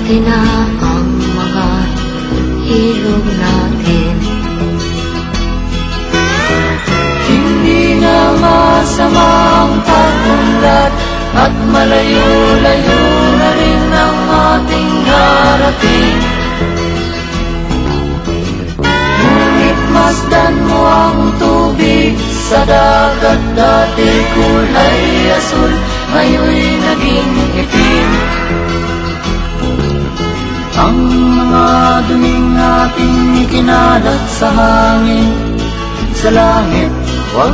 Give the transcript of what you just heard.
pati na ang mga ilog natin. Hindi na masama ang pag-unlad at malayo-layo na rin ang ating narating. Ngunit masdan mo ang tubig sa dagat, dati kulay asul, ngayon'y naging itim. Ang mga duming ating ikinalat sa hangin, sa langit, wag